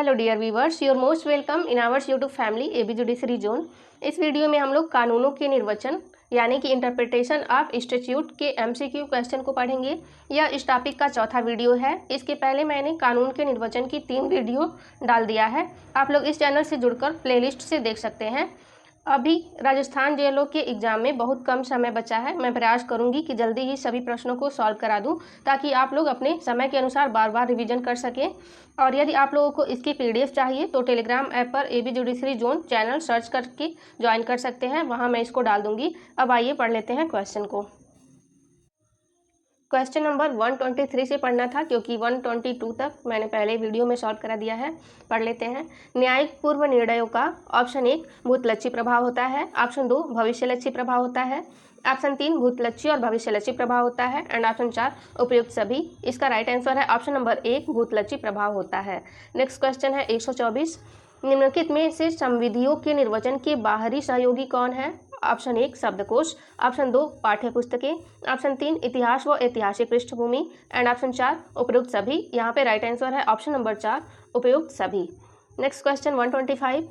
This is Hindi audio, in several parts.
Hello dear viewers, your most welcome in ours YouTube family AB judiciary zone. इस वीडियो में हम लोग कानूनों के निर्वचन यानी कि इंटरप्रिटेशन ऑफ स्टैट्यूट के एमसीक्यू क्वेश्चन को पढ़ेंगे। यह इस टॉपिक का चौथा वीडियो है। इसके पहले मैंने कानून के निर्वचन की 3 वीडियो डाल दिया है। आप लोग इस चैनल से जुड़कर प्लेलिस्ट से देख सकते हैं। अभी राजस्थान जेएलओ के एग्ज़ाम में बहुत कम समय बचा है। मैं प्रयास करूंगी कि जल्दी ही सभी प्रश्नों को सॉल्व करा दूं, ताकि आप लोग अपने समय के अनुसार बार बार रिवीजन कर सकें। और यदि आप लोगों को इसकी पीडीएफ चाहिए तो टेलीग्राम ऐप पर AB judiciary zone channel search करके ज्वाइन कर सकते हैं, वहां मैं इसको डाल दूंगी। अब आइए पढ़ लेते हैं क्वेश्चन को। क्वेश्चन नंबर 123 से पढ़ना था, क्योंकि 122 तक मैंने पहले वीडियो में सॉल्व करा दिया है। पढ़ लेते हैं। न्यायिक पूर्व निर्णयों का ऑप्शन 1 भूतलक्षी प्रभाव होता है, ऑप्शन 2 भविष्यलक्षी प्रभाव होता है, ऑप्शन 3 भूतलक्षी और भविष्यलक्षी प्रभाव होता है, एंड ऑप्शन 4 उपयुक्त सभी। इसका राइट आंसर है ऑप्शन नंबर 1 भूतलक्षी प्रभाव होता है। नेक्स्ट क्वेश्चन है 124। निम्नलिखित में से संविधियों के निर्वचन के बाहरी सहयोगी कौन है? ऑप्शन 1 शब्दकोश, ऑप्शन 2 पाठ्य पुस्तकें, ऑप्शन 3 इतिहास व ऐतिहासिक पृष्ठभूमि, एंड ऑप्शन 4 उपयुक्त सभी। यहाँ पे राइट आंसर है ऑप्शन नंबर 4 उपयुक्त सभी। Next question 125।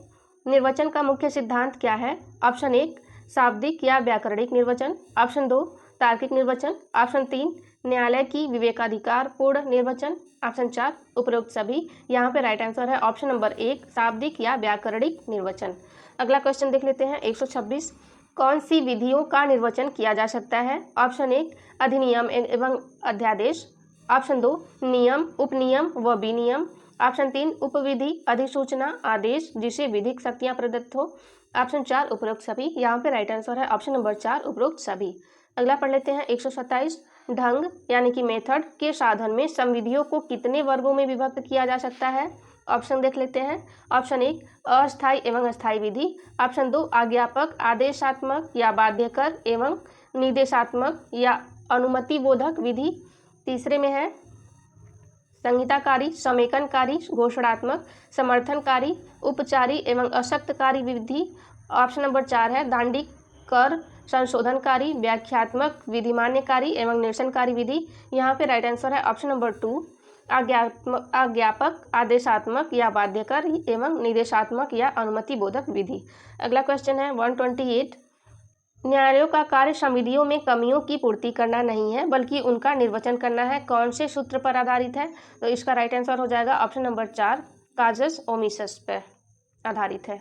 निर्वचन का मुख्य सिद्धांत क्या है? ऑप्शन 1 शाब्दिक या व्याकरणिक निर्वचन, ऑप्शन 2 तार्किक निर्वचन, ऑप्शन 3 न्यायालय की विवेकाधिकार पूर्ण निर्वचन, ऑप्शन 4 उपयुक्त सभी। यहाँ पे राइट आंसर है ऑप्शन नंबर 1 शाब्दिक या व्याकरणिक निर्वचन। अगला क्वेश्चन देख लेते हैं 126। कौन सी विधियों का निर्वचन किया जा सकता है? ऑप्शन 1 अधिनियम एवं अध्यादेश, ऑप्शन 2 नियम उपनियम व विनियम, ऑप्शन 3 उपविधि अधिसूचना आदेश जिसे विधिक शक्तियां प्रदत्त हो, ऑप्शन 4 उपरोक्त सभी। यहाँ पे राइट आंसर है ऑप्शन नंबर 4 उपरोक्त सभी। अगला पढ़ लेते हैं 127। ढंग यानी कि मेथड के साधन में संविधियों को कितने वर्गों में विभक्त किया जा सकता है? ऑप्शन देख लेते हैं। ऑप्शन 1 अस्थायी एवं अस्थायी विधि, ऑप्शन 2 आज्ञापक आदेशात्मक या बाध्यकर एवं निर्देशात्मक या अनुमति बोधक विधि, तीसरे में है संहिताकारी समेकनकारी घोषणात्मक समर्थनकारी उपचारी एवं अशक्तकारी विधि, ऑप्शन नंबर 4 है दांडिक कर संशोधनकारी व्याख्यात्मक विधिमान्यकारी एवं निरसनकारी विधि। यहाँ पे राइट आंसर है ऑप्शन नंबर 2 आज्ञापक आदेशात्मक या बाध्यकर एवं निर्देशात्मक या अनुमति बोधक विधि। अगला क्वेश्चन है 128। न्यायालयों का कार्य संविधियों में कमियों की पूर्ति करना नहीं है, बल्कि उनका निर्वचन करना है। कौन से सूत्र पर आधारित है? तो इसका राइट आंसर हो जाएगा ऑप्शन नंबर 4 काजस ओमिसस पर आधारित है।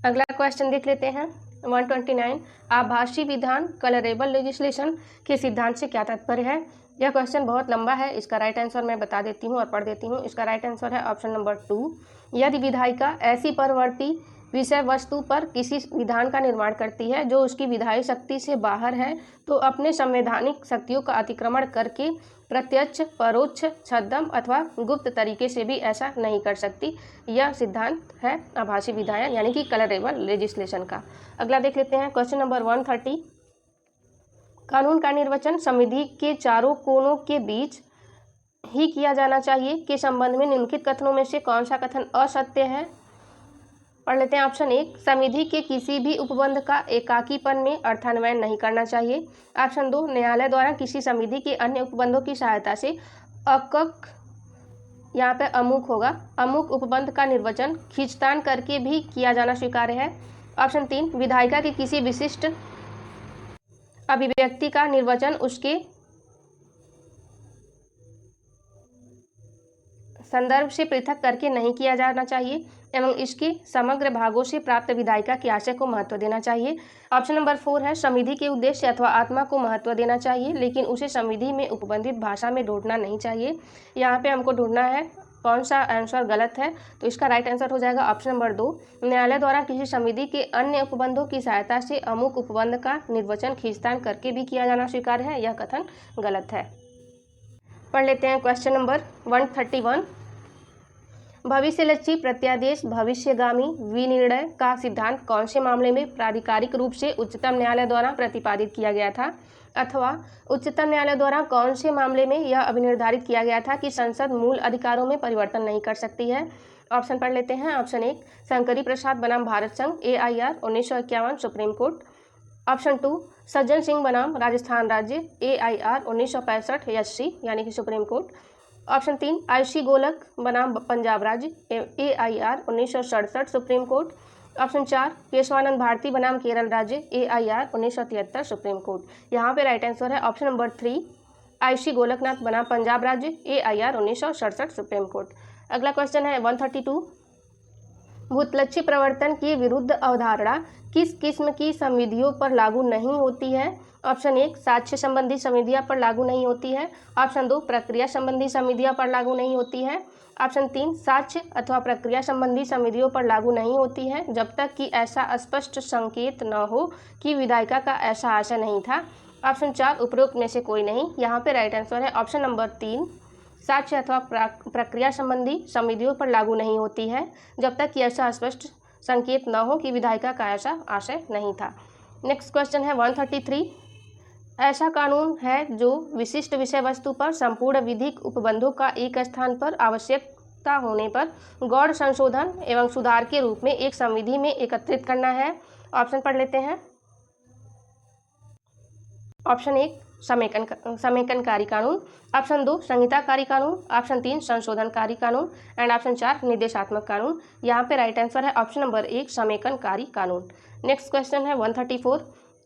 अगला क्वेश्चन देख लेते हैं 129। आभासी विधान कलरेबल लेजिस्लेशन के सिद्धांत से क्या तात्पर्य है? यह क्वेश्चन बहुत लंबा है। इसका राइट आंसर मैं बता देती हूँ और पढ़ देती हूँ। इसका राइट आंसर है ऑप्शन नंबर 2। यदि विधायिका ऐसी परवर्ती विषय वस्तु पर किसी विधान का निर्माण करती है जो उसकी विधायी शक्ति से बाहर है, तो अपने संवैधानिक शक्तियों का अतिक्रमण करके प्रत्यक्ष परोक्ष छद्म अथवा गुप्त तरीके से भी ऐसा नहीं कर सकती। यह सिद्धांत है आभासी विधायन यानी कि कलरेबल लेजिस्लेशन का। अगला देख लेते हैं क्वेश्चन नंबर 130। कानून का निर्वचन संविधि के चारों कोनों के बीच ही किया जाना चाहिए के संबंध में निम्नलिखित कथनों में से कौन सा कथन असत्य है? पढ़ लेते हैं। ऑप्शन 1 संविधि के किसी भी उपबंध का एकाकीपन में अर्थान्वयन नहीं करना चाहिए, ऑप्शन 2 न्यायालय द्वारा किसी संविधि के अन्य उपबंधों की सहायता से अकक यहाँ पे अमुक होगा अमुक उपबंध का निर्वचन खींचतान करके भी किया जाना स्वीकार्य है, ऑप्शन 3 विधायिका के किसी विशिष्ट अभिव्यक्ति का निर्वचन उसके संदर्भ से पृथक करके नहीं किया जाना चाहिए एवं इसके समग्र भागों से प्राप्त विधायिका के आशय को महत्व देना चाहिए, ऑप्शन नंबर 4 है संविधि के उद्देश्य अथवा आत्मा को महत्व देना चाहिए, लेकिन उसे संविधि में उपबंधित भाषा में ढूंढना नहीं चाहिए। यहाँ पे हमको ढूंढना है कौन सा आंसर गलत है। तो इसका राइट आंसर हो जाएगा ऑप्शन नंबर 2 न्यायालय द्वारा किसी संविधि के अन्य उपबंधों की सहायता से अमुक उपबंध का निर्वचन खींचतान करके भी किया जाना स्वीकार्य है। यह कथन गलत है। पढ़ लेते हैं क्वेश्चन नंबर 131। भविष्यलक्षी प्रत्यादेश भविष्यगामी विनिर्णय का सिद्धांत कौन से मामले में प्राधिकारिक रूप से उच्चतम न्यायालय द्वारा प्रतिपादित किया गया था, अथवा उच्चतम न्यायालय द्वारा कौन से मामले में यह अभिनिर्धारित किया गया था कि संसद मूल अधिकारों में परिवर्तन नहीं कर सकती है? ऑप्शन पढ़ लेते हैं। ऑप्शन 1 शंकरी प्रसाद बनाम भारत संघ AIR 1951 supreme Court, option 2 Sajjan Singh बनाम राजस्थान राज्य AIR 1965 SC यानी कि सुप्रीम कोर्ट, ऑप्शन 3 आयुषी गोलक बनाम पंजाब राज्य AIR 1967 Supreme Court. Option 4 Kesavananda Bharati बनाम केरल राज्य AIR 1973 सुप्रीम कोर्ट। यहाँ पे राइट आंसर है ऑप्शन नंबर 3 आयुषी गोलकनाथ बनाम पंजाब राज्य AIR 1967 सुप्रीम कोर्ट। अगला क्वेश्चन है 132 भूतलक्षी प्रवर्तन की विरुद्ध अवधारणा किस किस्म की संविधियों पर लागू नहीं होती है। ऑप्शन 1 साक्ष्य संबंधी संविधियां पर लागू नहीं होती है। ऑप्शन 2 प्रक्रिया संबंधी संविधियां पर लागू नहीं होती है। ऑप्शन 3 साक्ष्य अथवा प्रक्रिया संबंधी संविधियों पर लागू नहीं होती है जब तक कि ऐसा स्पष्ट संकेत न हो कि विधायिका का ऐसा आशय नहीं था। ऑप्शन 4 उपरोक्त में से कोई नहीं। यहाँ पे राइट आंसर है ऑप्शन नंबर 3 साक्ष्य अथवा प्रक्रिया संबंधी संविधियों पर लागू नहीं होती है जब तक कि ऐसा स्पष्ट संकेत न हो कि विधायिका का ऐसा आशय नहीं था। नेक्स्ट क्वेश्चन है 133 ऐसा कानून है जो विशिष्ट विषय वस्तु पर संपूर्ण विधिक उपबंधों का एक स्थान पर आवश्यकता होने पर गौण संशोधन एवं सुधार के रूप में एक संविधि में एकत्रित करना है। ऑप्शन पढ़ लेते हैं। ऑप्शन 1 समेकनकारी कानून। ऑप्शन 2 संहिताकारी कानून। ऑप्शन 3 संशोधनकारी कानून एंड ऑप्शन 4 निर्देशात्मक कानून। यहाँ पे राइट आंसर है ऑप्शन नंबर 1 समेकनकारी कानून। नेक्स्ट क्वेश्चन है 134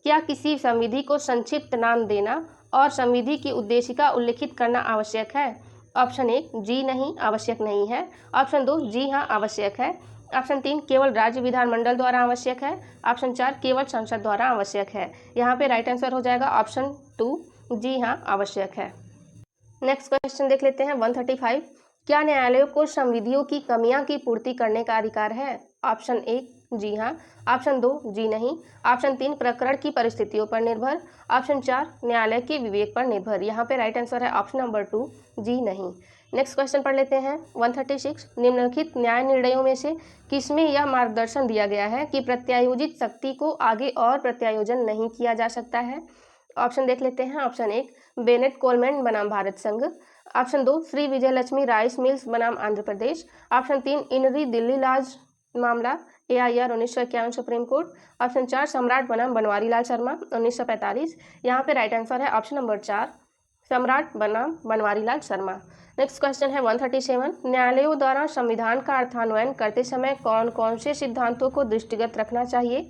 क्या किसी संविधि को संक्षिप्त नाम देना और संविधि की उद्देशिका उल्लिखित करना आवश्यक है। ऑप्शन 1 जी नहीं आवश्यक नहीं है। ऑप्शन 2 जी हाँ आवश्यक है। ऑप्शन 3 केवल राज्य विधानमंडल द्वारा आवश्यक है। ऑप्शन 4 केवल संसद द्वारा आवश्यक है। यहाँ पे राइट आंसर हो जाएगा ऑप्शन 2 जी हाँ आवश्यक है। नेक्स्ट क्वेश्चन देख लेते हैं 135 क्या न्यायालयों को संविधियों की कमियां की पूर्ति करने का अधिकार है। ऑप्शन 1 जी हाँ। ऑप्शन 2 जी नहीं। ऑप्शन 3 प्रकरण की परिस्थितियों पर निर्भर। ऑप्शन 4 न्यायालय के विवेक पर निर्भर। यहाँ पे राइट आंसर है ऑप्शन नंबर 2 जी नहीं। नेक्स्ट क्वेश्चन पढ़ लेते हैं 136 निम्नलिखित न्याय निर्णयों में से किसमें यह मार्गदर्शन दिया गया है कि प्रत्यायोजित शक्ति को आगे और प्रत्यायोजन नहीं किया जा सकता है। ऑप्शन देख लेते हैं। ऑप्शन 1 बेनेट कोलमैन बनाम भारत संघ। Option 2 Shri Vijay Lakshmi rice mills बनाम आंध्र प्रदेश। ऑप्शन 3 इनरी दिल्ली लाज मामला AIR 1951 सुप्रीम कोर्ट। ऑप्शन 4 सम्राट बनाम बनवारी लाल शर्मा 1945। यहाँ पे राइट आंसर है ऑप्शन नंबर 4 सम्राट बनाम बनवारी लाल शर्मा। नेक्स्ट क्वेश्चन है 137 न्यायालयों द्वारा संविधान का अर्थान्वयन करते समय कौन कौन से सिद्धांतों को दृष्टिगत रखना चाहिए।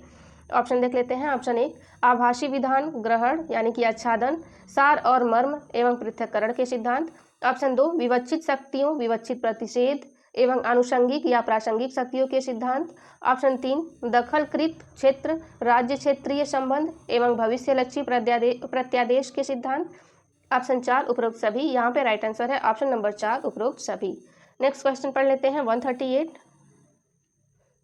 ऑप्शन देख लेते हैं। ऑप्शन 1 आभासी विधान ग्रहण यानी कि आच्छादन सार और मर्म एवं पृथक्करण के सिद्धांत। ऑप्शन 2 विवक्षित शक्तियों विवक्षित प्रतिषेध एवं आनुषंगिक या प्रासंगिक शक्तियों के सिद्धांत। ऑप्शन 3 दखलकृत क्षेत्र राज्य क्षेत्रीय संबंध एवं भविष्यलक्षी प्रत्यादेश के सिद्धांत। ऑप्शन 4 उपरोक्त सभी। यहाँ पे राइट आंसर है ऑप्शन नंबर 4 उपरोक्त सभी। नेक्स्ट क्वेश्चन पढ़ लेते हैं 138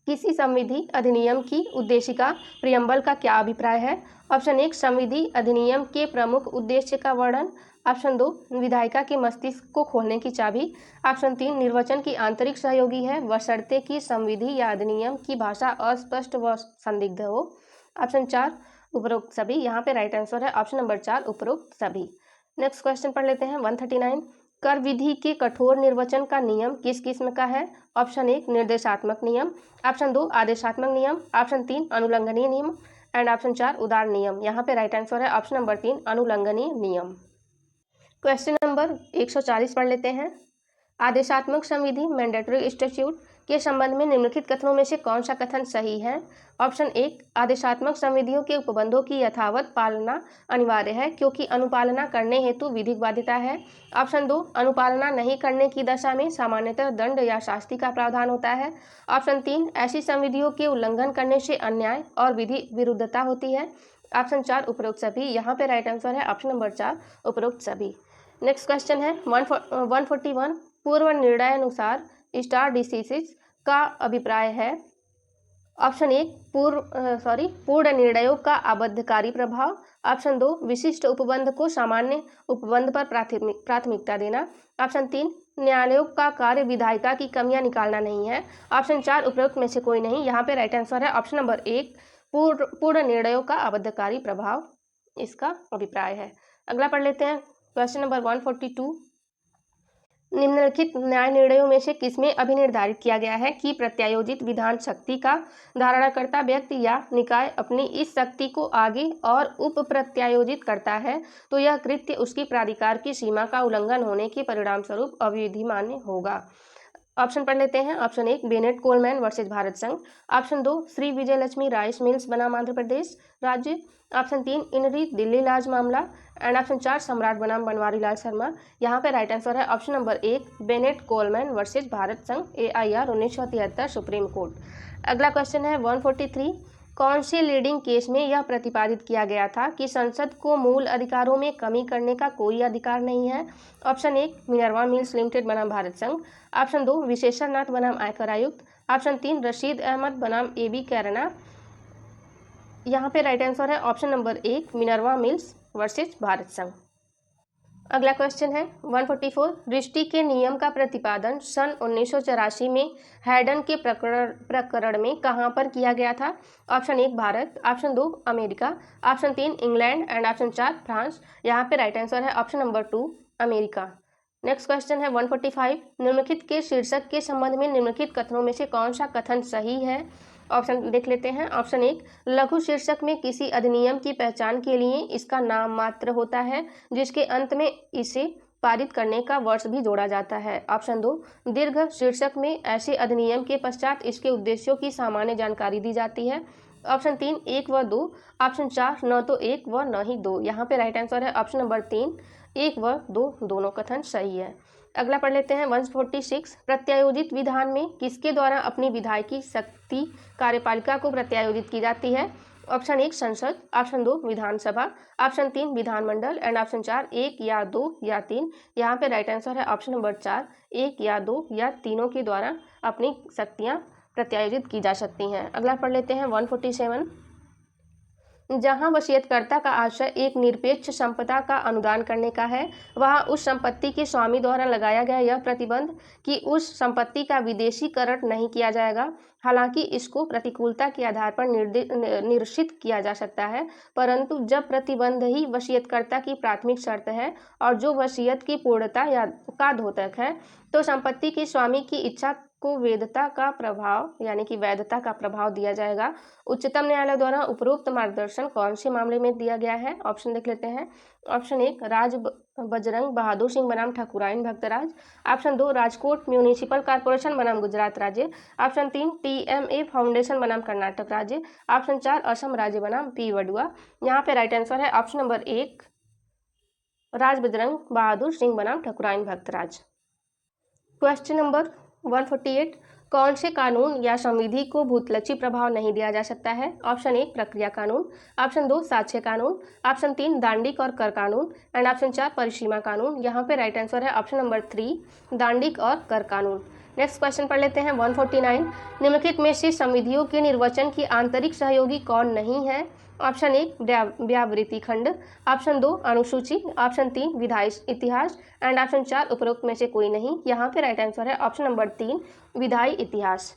किसी संविधि अधिनियम की उद्देशिका प्रियम्बल का क्या अभिप्राय है। ऑप्शन 1 संविधि अधिनियम के प्रमुख उद्देश्य का वर्णन। ऑप्शन 2 विधायिका के मस्तिष्क को खोलने की चाबी। ऑप्शन 3 निर्वचन की आंतरिक सहयोगी है बशर्ते कि संविधि या अधिनियम की भाषा अस्पष्ट व संदिग्ध हो। ऑप्शन 4 उपरोक्त सभी। यहाँ पे राइट आंसर है ऑप्शन नंबर 4 उपरोक्त सभी। नेक्स्ट क्वेश्चन पढ़ लेते हैं 139 कर विधि के कठोर निर्वचन का नियम किस किस्म का है। ऑप्शन 1 निर्देशात्मक नियम। ऑप्शन 2 आदेशात्मक नियम। ऑप्शन 3 अनुलंघनीय नियम एंड ऑप्शन 4 उदार नियम। यहाँ पे राइट आंसर है ऑप्शन नंबर 3 अनुलंघनीय नियम। क्वेश्चन नंबर 140 पढ़ लेते हैं आदेशात्मक संविधि मैंडेटरी स्टैट्यूट के संबंध में निम्नलिखित कथनों में से कौन सा कथन सही है। ऑप्शन 1 आदेशात्मक संविधियों के उपबंधों की यथावत पालना अनिवार्य है क्योंकि अनुपालना करने हेतु विधिक बाध्यता है। ऑप्शन 2 अनुपालना नहीं करने की दशा में सामान्यतः दंड या शास्ति का प्रावधान होता है। ऑप्शन 3 ऐसी संविधियों के उल्लंघन करने से अन्याय और विधि विरुद्धता होती है। ऑप्शन 4 उपरोक्त सभी। यहाँ पे राइट आंसर है ऑप्शन नंबर 4 उपरोक्त सभी। नेक्स्ट क्वेश्चन है 141 पूर्व निर्णय अनुसार स्टार डिसीजेस का अभिप्राय है। ऑप्शन 1 पूर्ण निर्णयों का आबद्धकारी प्रभाव। ऑप्शन 2 विशिष्ट उपबंध को सामान्य उपबंध पर प्राथमिकता देना। ऑप्शन 3 न्यायालयों का कार्य विधायिका की कमियां निकालना नहीं है। ऑप्शन 4 उपरोक्त में से कोई नहीं। यहाँ पे राइट आंसर है ऑप्शन नंबर 1 पूर्ण निर्णयों का आबद्धकारी प्रभाव इसका अभिप्राय है। अगला पढ़ लेते हैं क्वेश्चन नंबर 142 निम्नलिखित न्याय निर्णयों में से किसमें अभिनिर्धारित किया गया है कि प्रत्यायोजित विधान शक्ति का धारणाकर्ता व्यक्ति या निकाय अपनी इस शक्ति को आगे और उप प्रत्यायोजित करता है तो यह कृत्य उसकी प्राधिकार की सीमा का उल्लंघन होने के परिणामस्वरूप अविधिमान्य होगा। ऑप्शन पढ़ लेते हैं। Option 1 Bennett Coleman versus Bharat संघ। Option 2 Shri Vijay Lakshmi rice mills बनाम आंध्र प्रदेश राज्य। ऑप्शन 3 इनरी दिल्ली लाज मामला। एंड ऑप्शन 4 सम्राट बनाम बनवारी लाल शर्मा। यहाँ पे राइट आंसर है option number 1 Bennett Coleman versus Bharat संघ AIR 1973 सुप्रीम कोर्ट। अगला क्वेश्चन है 143 कौन से लीडिंग केस में यह प्रतिपादित किया गया था कि संसद को मूल अधिकारों में कमी करने का कोई अधिकार नहीं है। ऑप्शन 1 मिनर्वा मिल्स लिमिटेड बनाम भारत संघ। ऑप्शन 2 विशेषण नाथ बनाम आयकर आयुक्त। ऑप्शन 3 रशीद अहमद बनाम AB कैरना। यहाँ पे राइट आंसर है option number 1 Minerva mills versus Bharat संघ। अगला क्वेश्चन है 144 दृष्टि के नियम का प्रतिपादन सन 1984 में हैडन के प्रकरण में कहाँ पर किया गया था। Option 1 Bharat. Option 2 America. Option 3 England and option 4 France. यहाँ पे राइट आंसर है option number 2 America. Next question है 145 निम्नलिखित के शीर्षक के संबंध में निम्नलिखित कथनों में से कौन सा कथन सही है। ऑप्शन देख लेते हैं। ऑप्शन 1 लघु शीर्षक में किसी अधिनियम की पहचान के लिए इसका नाम मात्र होता है जिसके अंत में इसे पारित करने का वर्ष भी जोड़ा जाता है। ऑप्शन 2 दीर्घ शीर्षक में ऐसे अधिनियम के पश्चात इसके उद्देश्यों की सामान्य जानकारी दी जाती है। ऑप्शन 3 1 व 2। ऑप्शन 4 न तो 1 व न ही 2। यहाँ पे राइट आंसर है ऑप्शन नंबर 3 1 व 2 दोनों कथन सही है। अगला पढ़ लेते हैं 146 प्रत्यायोजित विधान में किसके द्वारा अपनी विधायकी शक्ति कार्यपालिका को प्रत्यायोजित की जाती है। ऑप्शन 1 संसद। ऑप्शन 2 विधानसभा। ऑप्शन 3 विधानमंडल एंड ऑप्शन 4 1 या 2 या 3। यहाँ पे राइट आंसर है ऑप्शन नंबर 4 1 या 2 या तीनों के द्वारा अपनी शक्तियाँ प्रत्यायोजित की जा सकती हैं। अगला पढ़ लेते हैं 147 जहां वसीयतकर्ता का आशय एक निरपेक्ष संपदा का अनुदान करने का है वहां उस संपत्ति के स्वामी द्वारा लगाया गया यह प्रतिबंध कि उस संपत्ति का विदेशीकरण नहीं किया जाएगा। हालांकि इसको प्रतिकूलता के आधार पर निरसित किया जा सकता है परंतु जब प्रतिबंध ही वसीयतकर्ता की प्राथमिक शर्त है और जो वसीयत की पूर्णता या का द्योतक है तो संपत्ति के स्वामी की इच्छा को वैधता का प्रभाव यानी कि वैधता का प्रभाव दिया जाएगा। उच्चतम न्यायालय द्वारा उपरोक्त मार्गदर्शन कौन से मामले में दिया गया है। ऑप्शन देख लेते हैं। ऑप्शन 1 राज बजरंग बहादुर सिंह बनाम ठकुराइन भक्तराज। ऑप्शन 2 राजकोट म्यूनिसिपल कॉर्पोरेशन बनाम गुजरात राज्य। ऑप्शन 3 TMA फाउंडेशन बनाम कर्नाटक राज्य। ऑप्शन 4 असम राज्य बनाम P वडुआ। यहाँ पे राइट आंसर है ऑप्शन नंबर 1 राज बजरंग बहादुर सिंह बनाम ठकुराइन भक्तराज। क्वेश्चन नंबर 148 कौन से कानून या संविधि को भूतलक्षी प्रभाव नहीं दिया जा सकता है। ऑप्शन 1 प्रक्रिया कानून। ऑप्शन 2 साक्ष्य कानून। ऑप्शन 3 दांडिक और कर कानून एंड ऑप्शन 4 परिसीमा कानून। यहाँ पे राइट आंसर है ऑप्शन नंबर 3 दांडिक और कर कानून। नेक्स्ट क्वेश्चन पढ़ लेते हैं 149 निम्नलिखित में से संविधियों के निर्वचन की आंतरिक सहयोगी कौन नहीं है। ऑप्शन 1 व्यावृत्ति खंड। ऑप्शन 2 अनुसूची। ऑप्शन 3 विधायी इतिहास एंड ऑप्शन 4 उपरोक्त में से कोई नहीं। यहाँ पे राइट आंसर है ऑप्शन नंबर 3 विधायी इतिहास।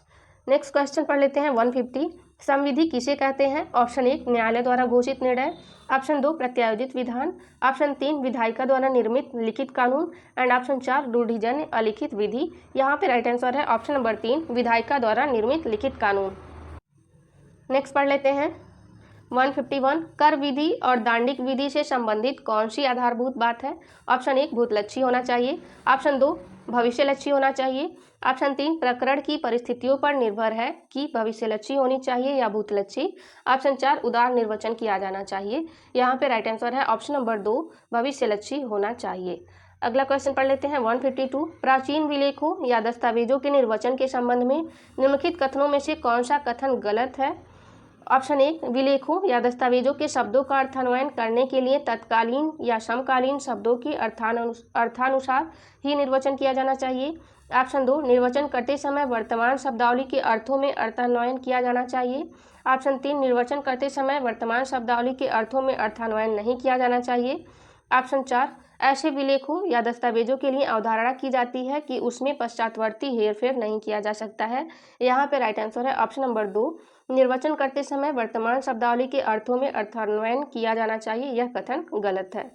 नेक्स्ट क्वेश्चन पढ़ लेते हैं 150 संविधि किसे कहते हैं। ऑप्शन 1 न्यायालय द्वारा घोषित निर्णय। ऑप्शन 2 प्रत्यायोजित विधान। ऑप्शन 3 विधायिका द्वारा निर्मित लिखित कानून एंड ऑप्शन 4 रूढ़िजन्य अलिखित विधि। यहाँ पे राइट आंसर है ऑप्शन नंबर 3 विधायिका द्वारा निर्मित लिखित कानून। नेक्स्ट पढ़ लेते हैं 151 कर विधि और दांडिक विधि से संबंधित कौन सी आधारभूत बात है। ऑप्शन 1 भूतलक्षी होना चाहिए। ऑप्शन 2 भविष्यलक्षी होना चाहिए। ऑप्शन 3 प्रकरण की परिस्थितियों पर निर्भर है कि भविष्यलक्षी होनी चाहिए या भूतलक्षी। ऑप्शन 4 उदार निर्वचन किया जाना चाहिए। यहाँ पे राइट आंसर है ऑप्शन नंबर 2 भविष्यलक्षी होना चाहिए। अगला क्वेश्चन पढ़ लेते हैं 152 प्राचीन विलेखों या दस्तावेजों के निर्वचन के संबंध में निम्नलिखित कथनों में से कौन सा कथन गलत है। ऑप्शन 1 विलेखों या दस्तावेजों के शब्दों का अर्थान्वयन करने के लिए तत्कालीन या समकालीन शब्दों की अर्थानुसार ही निर्वचन किया जाना चाहिए। ऑप्शन 2 निर्वचन करते समय वर्तमान शब्दावली के अर्थों में अर्थान्वयन किया जाना चाहिए। ऑप्शन 3 निर्वचन करते समय वर्तमान शब्दावली के अर्थों में अर्थान्वयन नहीं किया जाना चाहिए। ऑप्शन 4 ऐसे विलेखों या दस्तावेजों के लिए अवधारणा की जाती है कि उसमें पश्चातवर्ती हेरफेर नहीं किया जा सकता है। यहाँ पे राइट आंसर है ऑप्शन नंबर 2 निर्वचन करते समय वर्तमान शब्दावली के अर्थों में अर्थान्वयन किया जाना चाहिए। यह कथन गलत है।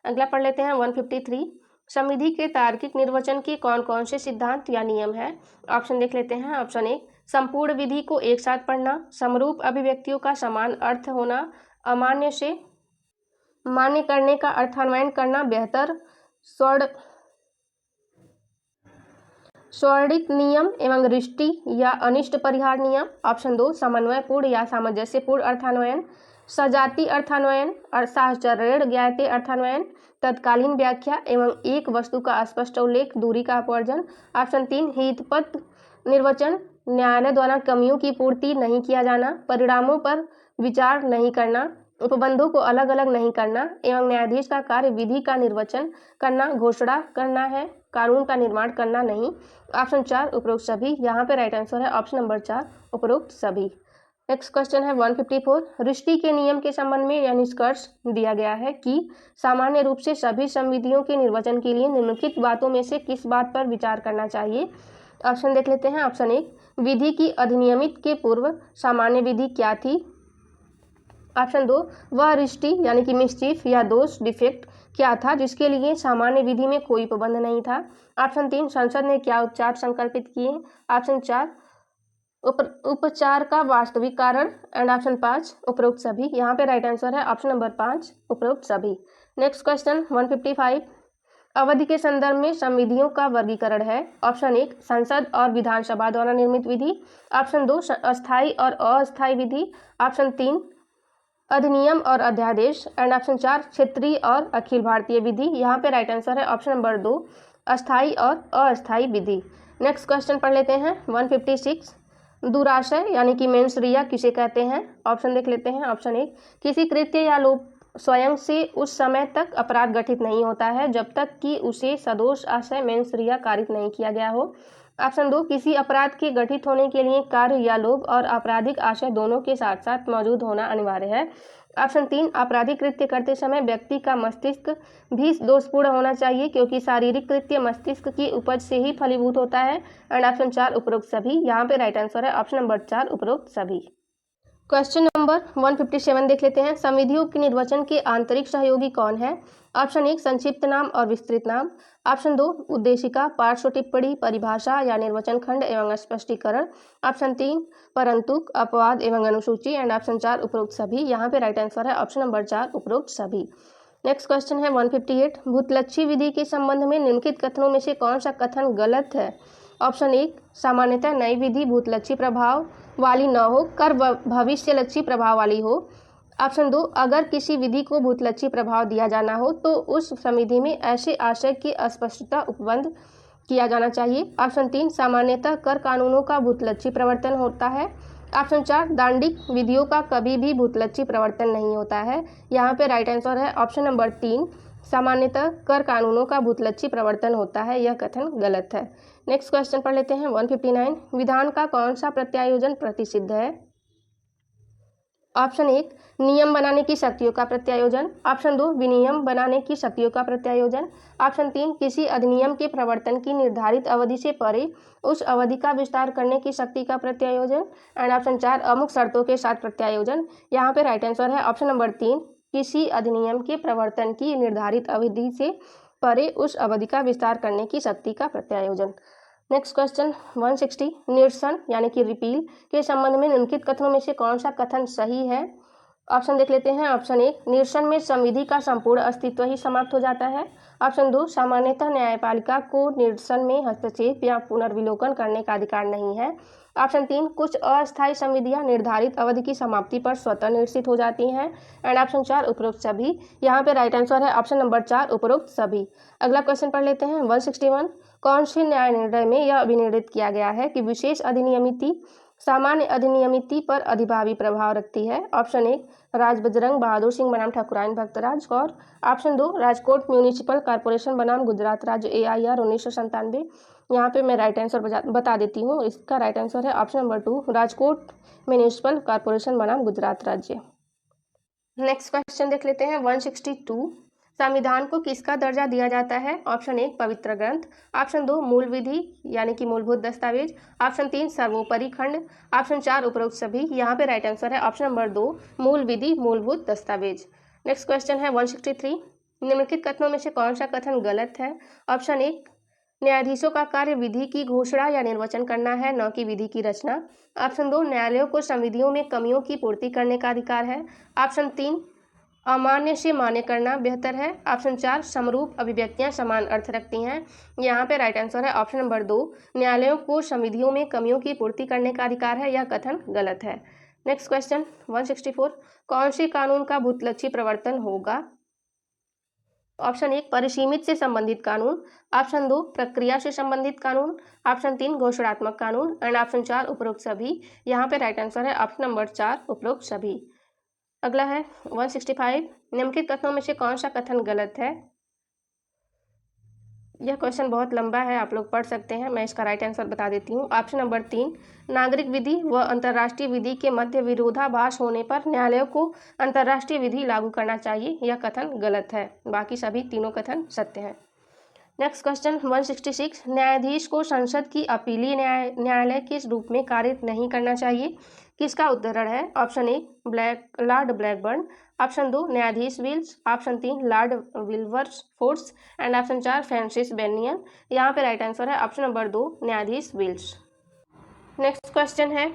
अगला पढ़ लेते हैं 153 संविधि के तार्किक निर्वचन के कौन कौन से सिद्धांत या नियम है? ऑप्शन देख लेते हैं। ऑप्शन 1 संपूर्ण विधि को एक साथ पढ़ना, समरूप अभिव्यक्तियों का समान अर्थ होना, अमान्य से मान्य करने का अर्थान्वयन करना बेहतर, स्वर्णिक नियम एवं रिष्टि या अनिष्ट परिहार नियम। ऑप्शन 2 समन्वयपूर्ण या सामंजस्यपूर्ण अर्थान्वयन, सजातीय अर्थान्वयन और साहचर्य ज्ञाते अर्थान्वयन, तत्कालीन व्याख्या एवं एक वस्तु का स्पष्ट उल्लेख, दूरी का अपवर्जन। ऑप्शन 3 हितपद निर्वचन, न्यायालय द्वारा कमियों की पूर्ति नहीं किया जाना, परिणामों पर विचार नहीं करना, उपबंधों को अलग अलग नहीं करना एवं न्यायाधीश का कार्य विधि का निर्वचन करना, घोषणा करना है, कानून का निर्माण करना नहीं। ऑप्शन 4 उपरोक्त सभी। यहाँ पे राइट आंसर है ऑप्शन नंबर 4 उपरोक्त सभी। नेक्स्ट क्वेश्चन है 154। रिष्टि के नियम के संबंध में यह निष्कर्ष दिया गया है कि सामान्य रूप से सभी संविधियों के निर्वचन के लिए निम्नलिखित बातों में से किस बात पर विचार करना चाहिए? ऑप्शन देख लेते हैं। ऑप्शन 1 विधि की अधिनियमित के पूर्व सामान्य विधि क्या थी? ऑप्शन 2 वह रिष्टि यानी कि मिसचीफ या दोष डिफेक्ट क्या था जिसके लिए सामान्य विधि में कोई पाबंद नहीं था? ऑप्शन 3 संसद ने क्या उपचार संकल्पित किए? ऑप्शन 4 उपचार का वास्तविक कारण एंड ऑप्शन 5 उपरोक्त सभी। यहाँ पे राइट आंसर है ऑप्शन नंबर 5 उपरोक्त सभी। Next question 155। अवधि के संदर्भ में संविधियों का वर्गीकरण है। ऑप्शन 1 संसद और विधानसभा द्वारा निर्मित विधि, ऑप्शन 2 अस्थायी और अस्थायी विधि, ऑप्शन 3 अधिनियम और अध्यादेश एंड ऑप्शन 4 क्षेत्रीय और अखिल भारतीय विधि। यहाँ पे राइट आंसर है ऑप्शन नंबर 2 अस्थायी और अस्थायी विधि। नेक्स्ट क्वेश्चन पढ़ लेते हैं 156। दुराशय यानी कि मेंसरिया किसे कहते हैं? ऑप्शन देख लेते हैं। ऑप्शन 1 किसी कृत्य या लोप स्वयं से उस समय तक अपराध गठित नहीं होता है जब तक कि उसे सदोष आशय मेंसरिया कारित नहीं किया गया हो। ऑप्शन 2 किसी अपराध के गठित होने के लिए कार्य या लोभ और आपराधिक आशय दोनों के साथ साथ मौजूद होना अनिवार्य है। ऑप्शन 3 आपराधिक कृत्य करते समय व्यक्ति का मस्तिष्क भी दोषपूर्ण होना चाहिए क्योंकि शारीरिक कृत्य मस्तिष्क की उपज से ही फलीभूत होता है एंड ऑप्शन 4 उपरोक्त सभी। यहाँ पे राइट आंसर है ऑप्शन नंबर 4 उपरोक्त सभी। क्वेश्चन नंबर 157 देख लेते हैं। संविधियों के निर्वचन के आंतरिक सहयोगी कौन है? ऑप्शन 1 संक्षिप्त नाम और विस्तृत नाम, ऑप्शन 2 उद्देशिका, पार्श्व टिप्पणी, परिभाषा या निर्वचन खंड एवं स्पष्टीकरण, ऑप्शन 3 परंतुक, अपवाद एवं अनुसूची एंड ऑप्शन 4 उपरोक्त सभी। यहाँ पे राइट आंसर है ऑप्शन नंबर 4 उपरोक्त सभी। नेक्स्ट क्वेश्चन है 158। भूतलक्षी विधि के संबंध में निम्नलिखित कथनों में से कौन सा कथन गलत है? ऑप्शन 1 सामान्यतः नई विधि भूतलक्षी प्रभाव वाली न हो कर भविष्यलक्षी प्रभाव वाली हो। ऑप्शन 2 अगर किसी विधि को भूतलक्षी प्रभाव दिया जाना हो तो उस संविधि में ऐसे आशय की अस्पष्टता उपबंध किया जाना चाहिए। ऑप्शन 3 सामान्यतः कर कानूनों का भूतलक्षी प्रवर्तन होता है। ऑप्शन 4 दांडिक विधियों का कभी भी भूतलक्षी प्रवर्तन नहीं होता है। यहाँ पे राइट आंसर है ऑप्शन नंबर 3 सामान्यतः कर कानूनों का भूतलक्षी प्रवर्तन होता है। यह कथन गलत है। नेक्स्ट क्वेश्चन पढ़ लेते हैं 159। विधान का कौन सा प्रत्यायोजन प्रतिसिद्ध है? ऑप्शन 1 नियम बनाने की शक्तियों का प्रत्यायोजन, ऑप्शन 2 विनियम बनाने की शक्तियों का प्रत्यायोजन, ऑप्शन 3 किसी अधिनियम के प्रवर्तन की निर्धारित अवधि से परे उस अवधि का विस्तार करने की शक्ति का प्रत्यायोजन एंड ऑप्शन 4 अमुक शर्तों के साथ प्रत्यायोजन। यहाँ पे राइट आंसर है ऑप्शन नंबर 3 किसी अधिनियम के प्रवर्तन की निर्धारित अवधि से परे उस अवधि का विस्तार करने की शक्ति का प्रत्यायोजन। Next question 160। निरसन यानी कि रिपील के संबंध में निम्नलिखित कथनों में से कौन सा कथन सही है? ऑप्शन देख लेते हैं। ऑप्शन 1 निरसन में संविधि का संपूर्ण अस्तित्व ही समाप्त हो जाता है। ऑप्शन 2 सामान्यतः न्यायपालिका को निरसन में हस्तक्षेप या पुनर्विलोकन करने का अधिकार नहीं है। ऑप्शन 3 कुछ अस्थायी संविधियां निर्धारित अवधि की समाप्ति पर स्वतः निरसित हो जाती हैं एंड ऑप्शन 4 उपरोक्त सभी। यहाँ पे राइट आंसर है ऑप्शन नंबर 4 उपरोक्त सभी। अगला क्वेश्चन पढ़ लेते हैं 161। कौन से न्याय निर्णय में यह अभिनिर्णित किया गया है कि विशेष अधिनियमिति सामान्य अधिनियमिति पर अधिभावी प्रभाव रखती है? ऑप्शन 1 राज बजरंग बहादुर सिंह बनाम Thakurain Bhaktraj Kaur, option 2 Rajkot municipal corporation बनाम गुजरात राज्य AIR 1997। यहाँ पे मैं राइट आंसर बता देती हूँ। इसका राइट आंसर है option number 2 Rajkot municipal corporation बनाम गुजरात राज्य। नेक्स्ट क्वेश्चन देख लेते हैं 162। संविधान को किसका दर्जा दिया जाता है? ऑप्शन 1 पवित्र ग्रंथ, ऑप्शन 2 मूल विधि यानी कि मूलभूत दस्तावेज, ऑप्शन 3 सर्वोपरि खंड, ऑप्शन 4 उपरोक्त सभी। यहाँ पे राइट आंसर है ऑप्शन नंबर 2 मूल विधि मूलभूत दस्तावेज। नेक्स्ट क्वेश्चन है 163। निम्नलिखित कथनों में से कौन सा कथन गलत है? ऑप्शन 1, न्यायाधीशों का कार्य विधि की घोषणा या निर्वचन करना है, न कि विधि की रचना। ऑप्शन 2, न्यायालयों को संविधियों में कमियों की पूर्ति करने का अधिकार है। ऑप्शन 3, अमान्य से मान्य करना बेहतर है। ऑप्शन 4, समरूप अभिव्यक्तियां समान अर्थ रखती हैं। यहाँ पे राइट आंसर है ऑप्शन नंबर 2, न्यायालयों को संविधियों में कमियों की पूर्ति करने का अधिकार है। यह कथन गलत है। नेक्स्ट क्वेश्चन 164, कौन से कानून का भूतलक्षी प्रवर्तन होगा? ऑप्शन 1, परिसीमित से संबंधित कानून। ऑप्शन 2, प्रक्रिया से संबंधित कानून। ऑप्शन 3, घोषणात्मक कानून। एंड ऑप्शन 4, उपरोक्त सभी। यहाँ पे राइट आंसर है ऑप्शन नंबर 4, उपरोक्त सभी। अगला है 165, निम्नलिखित कथनों में से कौन सा कथन गलत है? यह क्वेश्चन बहुत लंबा है, आप लोग पढ़ सकते हैं। मैं इसका राइट आंसर बता देती हूँ। ऑप्शन नंबर 3, नागरिक विधि व अंतर्राष्ट्रीय विधि के मध्य विरोधाभास होने पर न्यायालयों को अंतर्राष्ट्रीय विधि लागू करना चाहिए। यह कथन गलत है। बाकी सभी तीनों कथन सत्य हैं। नेक्स्ट क्वेश्चन 166, न्यायाधीश को संसद की अपीलीय न्यायालय के रूप में कार्य नहीं करना चाहिए। किसका उदाहरण है? Option 1, Lord Blackburn. ऑप्शन 2, न्यायाधीश Willes. Option 3, Lord Wilberforce. And option 4, Francis Bennion. यहाँ पे राइट आंसर है ऑप्शन नंबर 2, न्यायाधीश विल्स। नेक्स्ट क्वेश्चन है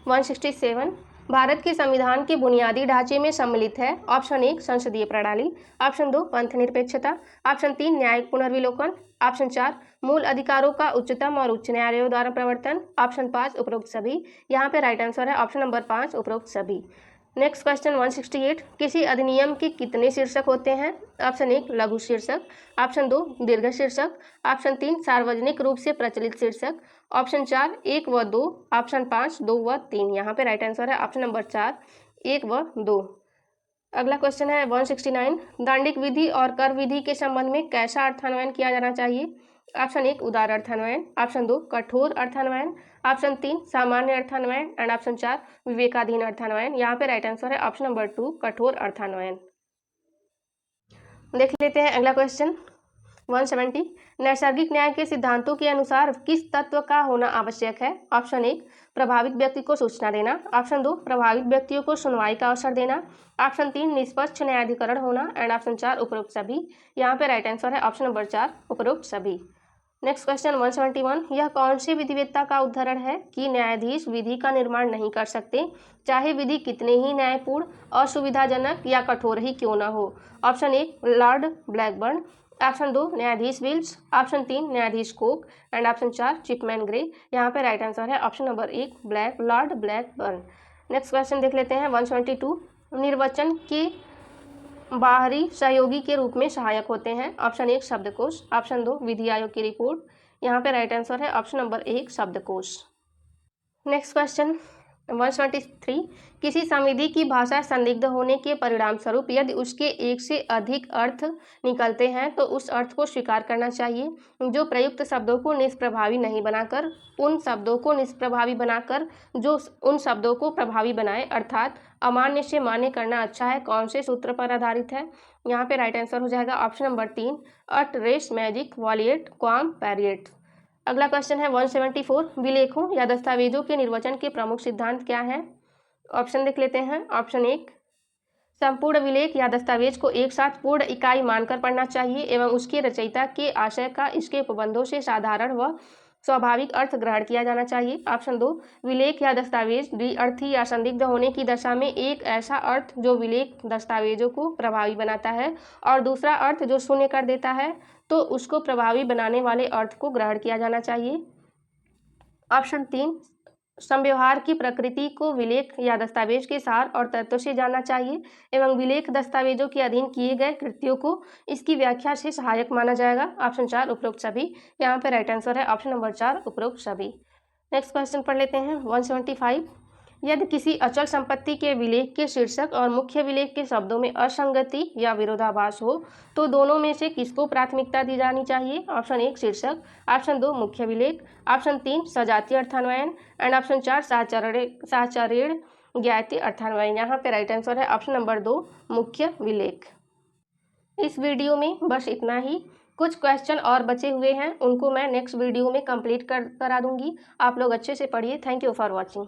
167, भारत के संविधान के बुनियादी ढांचे में सम्मिलित है। ऑप्शन 1, संसदीय प्रणाली। ऑप्शन 2, पंथ निरपेक्षता। ऑप्शन 3, न्यायिक पुनर्विलोकन। ऑप्शन 4, मूल अधिकारों का उच्चतम और उच्च न्यायालयों द्वारा प्रवर्तन। ऑप्शन 5, उपरोक्त सभी। यहाँ पे राइट आंसर है ऑप्शन नंबर 5, उपरोक्त सभी। नेक्स्ट क्वेश्चन 168, किसी अधिनियम के कितने शीर्षक होते हैं? ऑप्शन 1, लघु शीर्षक। ऑप्शन 2, दीर्घ शीर्षक। ऑप्शन 3, सार्वजनिक रूप से प्रचलित शीर्षक। ऑप्शन 4, 1 व 2। ऑप्शन 5, 2 व 3। यहाँ पे राइट आंसर है ऑप्शन नंबर 4, 1 व 2। अगला क्वेश्चन है 169, दंडिक विधि और कर विधि के संबंध में कैसा अर्थान्वयन किया जाना चाहिए? ऑप्शन 1, उदार अर्थान्वयन। ऑप्शन 2, कठोर अर्थान्वयन। ऑप्शन 3, सामान्य अर्थान्वयन। एंड ऑप्शन 4, विवेकाधीन अर्थान्वयन। यहाँ पे राइट आंसर है ऑप्शन नंबर 2, कठोर अर्थान्वयन। देख लेते हैं अगला क्वेश्चन 170, नैसर्गिक न्याय के सिद्धांतों के अनुसार किस तत्व का होना आवश्यक है? ऑप्शन 1, प्रभावित व्यक्ति को सूचना देना। ऑप्शन 2, प्रभावित व्यक्तियों को सुनवाई का अवसर देना। ऑप्शन 3, निष्पक्ष न्यायाधिकरण होना। एंड ऑप्शन 4, उपरोक्त सभी। यहाँ पे राइट आंसर है ऑप्शन नंबर 4, उपरोक्त सभी। नेक्स्ट क्वेश्चन 171, यह कौन सी विधिवेत्ता का उदाहरण है कि न्यायाधीश विधि का निर्माण नहीं कर सकते, चाहे विधि कितने ही न्यायपूर्ण, असुविधाजनक या कठोर ही क्यों न हो? Option 1, Lord Blackburn. ऑप्शन 2, न्यायाधीश विल्स। ऑप्शन 3, न्यायाधीश Coke. And option 4, Chipman Grey. यहाँ पे राइट आंसर है option number 1, Lord Blackburn. Next question देख लेते हैं 172, निर्वचन के बाहरी सहयोगी के रूप में सहायक होते हैं। ऑप्शन 1, शब्दकोश। ऑप्शन 2, विधि आयोग की रिपोर्ट। यहाँ पे राइट आंसर है ऑप्शन नंबर 1, शब्दकोश। नेक्स्ट क्वेश्चन 173, किसी संविधि की भाषा संदिग्ध होने के परिणाम स्वरूप यदि उसके एक से अधिक अर्थ निकलते हैं तो उस अर्थ को स्वीकार करना चाहिए जो प्रयुक्त शब्दों को निष्प्रभावी नहीं बनाकर उन शब्दों को निष्प्रभावी बनाकर जो उन शब्दों को प्रभावी बनाए, अर्थात अमान्य से मान्य करना अच्छा है। कौन से सूत्र पर आधारित है? यहाँ पे राइट आंसर हो जाएगा ऑप्शन नंबर 3, अट रेस मैजिक वॉलिएट क्वाम पैरिएट। अगला क्वेश्चन है 174, विलेखों या दस्तावेजों के निर्वचन के प्रमुख सिद्धांत क्या हैं? ऑप्शन देख लेते हैं। ऑप्शन 1, संपूर्ण विलेख या दस्तावेज को एक साथ पूर्ण इकाई मानकर पढ़ना चाहिए एवं उसके रचयिता के आशय का इसके उपबंधों से साधारण व स्वाभाविक अर्थ ग्रहण किया जाना चाहिए। ऑप्शन 2, विलेख या दस्तावेज द्विअर्थी या संदिग्ध होने की दशा में एक ऐसा अर्थ जो विलेख दस्तावेजों को प्रभावी बनाता है और दूसरा अर्थ जो शून्य कर देता है तो उसको प्रभावी बनाने वाले अर्थ को ग्रहण किया जाना चाहिए। ऑप्शन 3, संव्यवहार की प्रकृति को विलेख या दस्तावेज के सार और तत्व से जानना चाहिए एवं विलेख दस्तावेजों के अधीन किए गए कृत्यों को इसकी व्याख्या से सहायक माना जाएगा। ऑप्शन 4, उपरोक्त सभी। यहाँ पे राइट आंसर है ऑप्शन नंबर 4, उपरोक्त सभी। नेक्स्ट क्वेश्चन पढ़ लेते हैं 175, यदि किसी अचल संपत्ति के विलेख के शीर्षक और मुख्य विलेख के शब्दों में असंगति या विरोधाभास हो तो दोनों में से किसको प्राथमिकता दी जानी चाहिए? ऑप्शन 1, शीर्षक। ऑप्शन 2, मुख्य विलेख। ऑप्शन 3, सजातीय अर्थान्वयन। एंड ऑप्शन 4, साहचर्य ज्ञातीय अर्थान्वयन। यहाँ पे राइट आंसर है ऑप्शन नंबर 2, मुख्य विलेख। इस वीडियो में बस इतना ही। कुछ क्वेश्चन और बचे हुए हैं, उनको मैं नेक्स्ट वीडियो में कंप्लीट करा दूंगी। आप लोग अच्छे से पढ़िए। Thank you for watching.